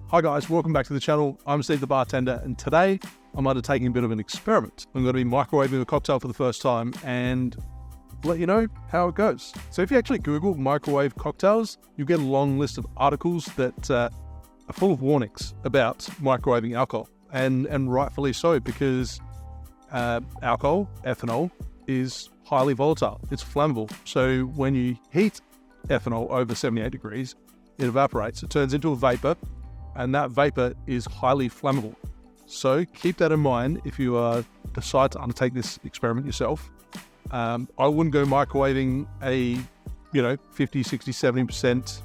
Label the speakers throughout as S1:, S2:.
S1: Hi guys, welcome back to the channel. I'm Steve the Bartender, and today I'm undertaking a bit of an experiment. I'm going to be microwaving a cocktail for the first time and let you know how it goes. So if you actually Google microwave cocktails, you get a long list of articles that are full of warnings about microwaving alcohol, and rightfully so, because alcohol, ethanol, is highly volatile. It's flammable. So when you heat ethanol over 78 degrees, it evaporates. It turns into a vapor, and that vapor is highly flammable. So keep that in mind if you decide to undertake this experiment yourself. I wouldn't go microwaving a 50, 60, 70%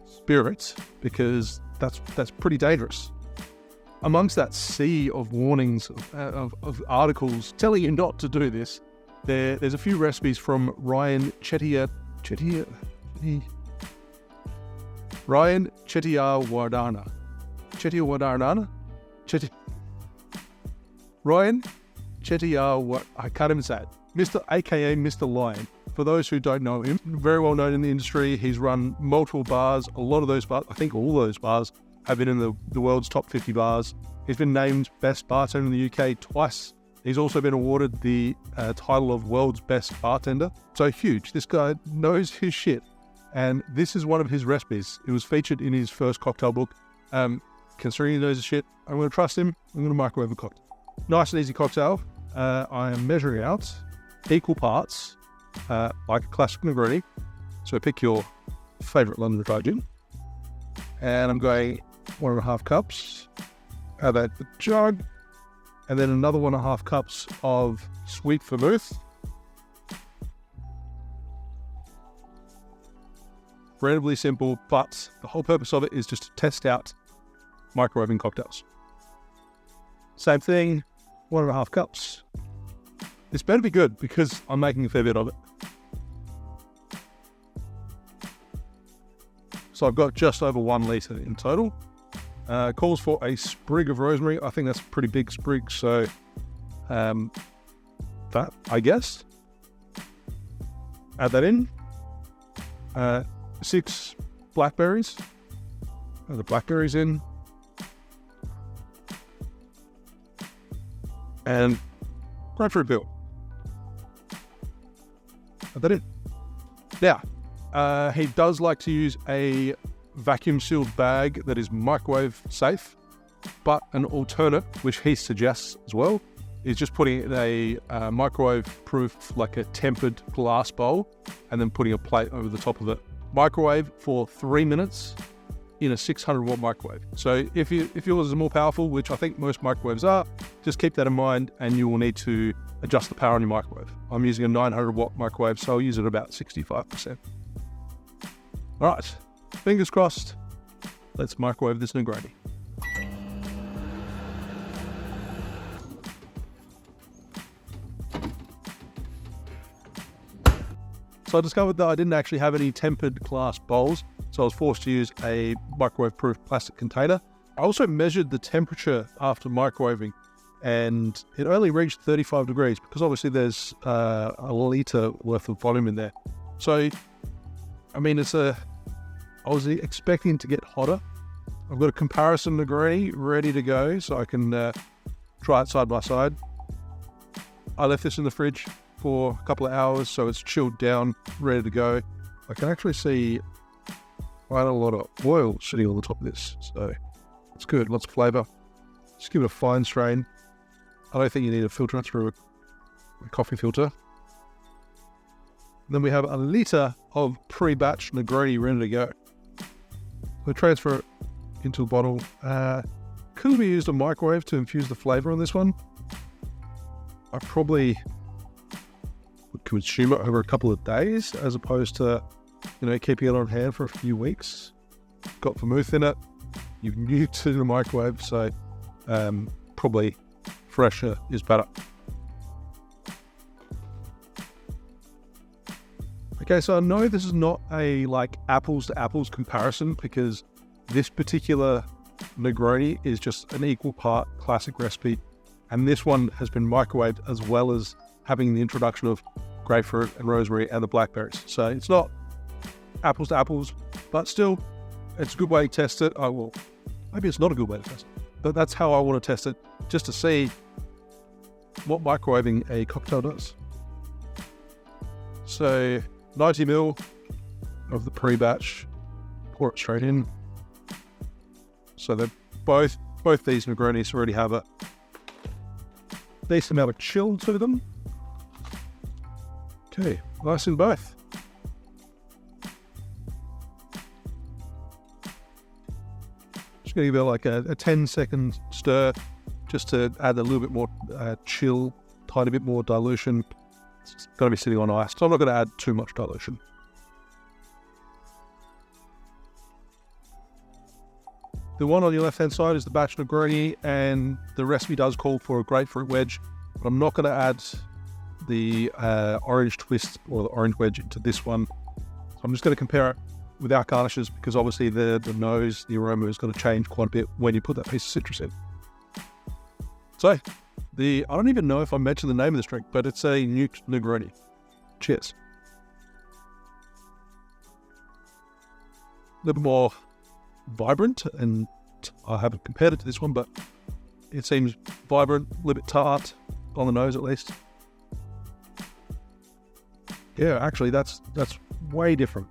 S1: spirit, because that's pretty dangerous. Amongst that sea of warnings of articles telling you not to do this, there's a few recipes from Ryan Chettiawadana. Ryan Chettiawadana. I can't even say it. Mr. AKA Mr. Lion. For those who don't know him, very well known in the industry. He's run multiple bars. A lot of those bars, I think all those bars, have been in the world's top 50 bars. He's been named Best Bartender in the UK twice. He's also been awarded the title of World's Best Bartender. So huge. This guy knows his shit. And this is one of his recipes. It was featured in his first cocktail book. Considering he knows his shit, I'm going to trust him. I'm going to microwave a cocktail. Nice and easy cocktail. I am measuring out equal parts, like a classic Negroni. So pick your favorite London Dry Gin. And I'm going 1.5 cups. Add that to the jug. And then another 1.5 cups of sweet vermouth. Relatively simple, but the whole purpose of it is just to test out microwaving cocktails. Same thing, 1.5 cups. This better be good because I'm making a fair bit of it. So I've got just over 1 litre in total. Calls for a sprig of rosemary. I think that's a pretty big sprig, so that, I guess. Add that in. 6 blackberries. Add the blackberries in. And grapefruit peel. Add that in. Now, he does like to use a vacuum sealed bag that is microwave safe, but an alternate, which he suggests as well, is just putting it in a microwave proof, like a tempered glass bowl, and then putting a plate over the top of it. Microwave for 3 minutes in a 600 watt microwave. So if yours is more powerful, which I think most microwaves are, just keep that in mind, and you will need to adjust the power on your microwave. I'm using a 900 watt microwave, so I'll use it about 65%. All right, fingers crossed. Let's microwave this Negroni. So I discovered that I didn't actually have any tempered glass bowls, so I was forced to use a microwave-proof plastic container. I also measured the temperature after microwaving, and it only reached 35 degrees because obviously there's a litre worth of volume in there. So, I mean, I was expecting to get hotter. I've got a comparison Negroni ready to go, so I can try it side by side. I left this in the fridge for a couple of hours, so it's chilled down, ready to go. I can actually see quite a lot of oil sitting on the top of this, so it's good, lots of flavour. Just give it a fine strain. I don't think you need to filter it through a coffee filter. And then we have a litre of pre-batch Negroni ready to go. We'll transfer it into a bottle. Could we use a microwave to infuse the flavour on this one? I probably would consume it over a couple of days as opposed to, keeping it on hand for a few weeks. Got vermouth in it. You've nuked it in the microwave, so probably fresher is better. Okay, so I know this is not a apples to apples comparison, because this particular Negroni is just an equal part classic recipe, and this one has been microwaved as well as having the introduction of grapefruit and rosemary and the blackberries. So it's not apples to apples, but still, it's a good way to test it. I will Maybe it's not a good way to test it, but that's how I want to test it, just to see what microwaving a cocktail does. So 90 ml of the pre-batch, pour it straight in. So that both these Negronis already have a decent amount of chill to them. Okay, nice in both. Just going to give it like a 10-second stir, just to add a little bit more chill, tiny bit more dilution. It's going to be sitting on ice, so I'm not going to add too much dilution. The one on your left-hand side is the batch Negroni, and the recipe does call for a grapefruit wedge, but I'm not going to add the orange twist or the orange wedge into this one. So I'm just going to compare it without garnishes, because obviously the nose, the aroma is going to change quite a bit when you put that piece of citrus in. So, I don't even know if I mentioned the name of this drink, but it's a Nuked Negroni. Cheers. A little more vibrant, and I haven't compared it to this one, but it seems vibrant, a little bit tart on the nose at least. Yeah, actually that's way different.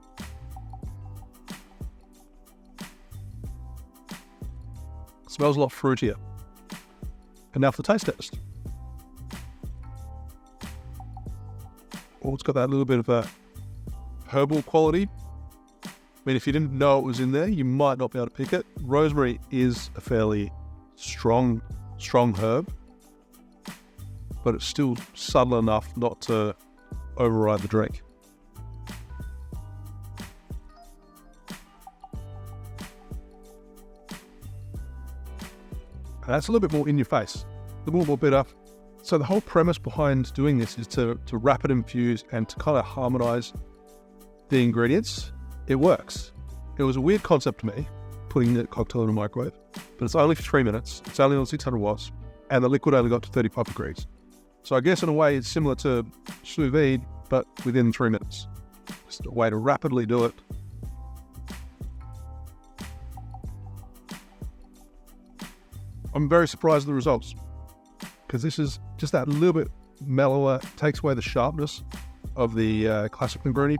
S1: It smells a lot fruitier. And now for the taste test. Oh, it's got that little bit of a herbal quality. I mean, if you didn't know it was in there, you might not be able to pick it. Rosemary is a fairly strong herb, but it's still subtle enough not to override the drink. And that's a little bit more in your face, a little more bitter. So the whole premise behind doing this is to rapid infuse and to kind of harmonize the ingredients. It works. It was a weird concept to me, putting the cocktail in a microwave, but it's only for 3 minutes. It's only on 600 watts, and the liquid only got to 35 degrees. So I guess in a way it's similar to sous vide, but within 3 minutes. Just a way to rapidly do it. I'm very surprised at the results, because this is just that little bit mellower, takes away the sharpness of the classic Negroni.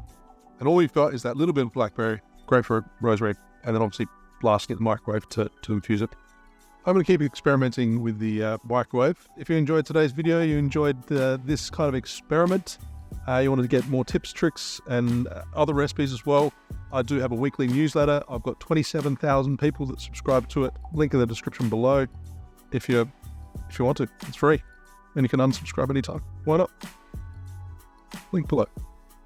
S1: And all you've got is that little bit of blackberry, grapefruit, rosemary, and then obviously blasting it in the microwave to infuse it. I'm going to keep experimenting with the microwave. If you enjoyed today's video, you enjoyed this kind of experiment, you wanted to get more tips, tricks, and other recipes as well, I do have a weekly newsletter. I've got 27,000 people that subscribe to it. Link in the description below. If you want to, it's free, and you can unsubscribe anytime. Why not? Link below.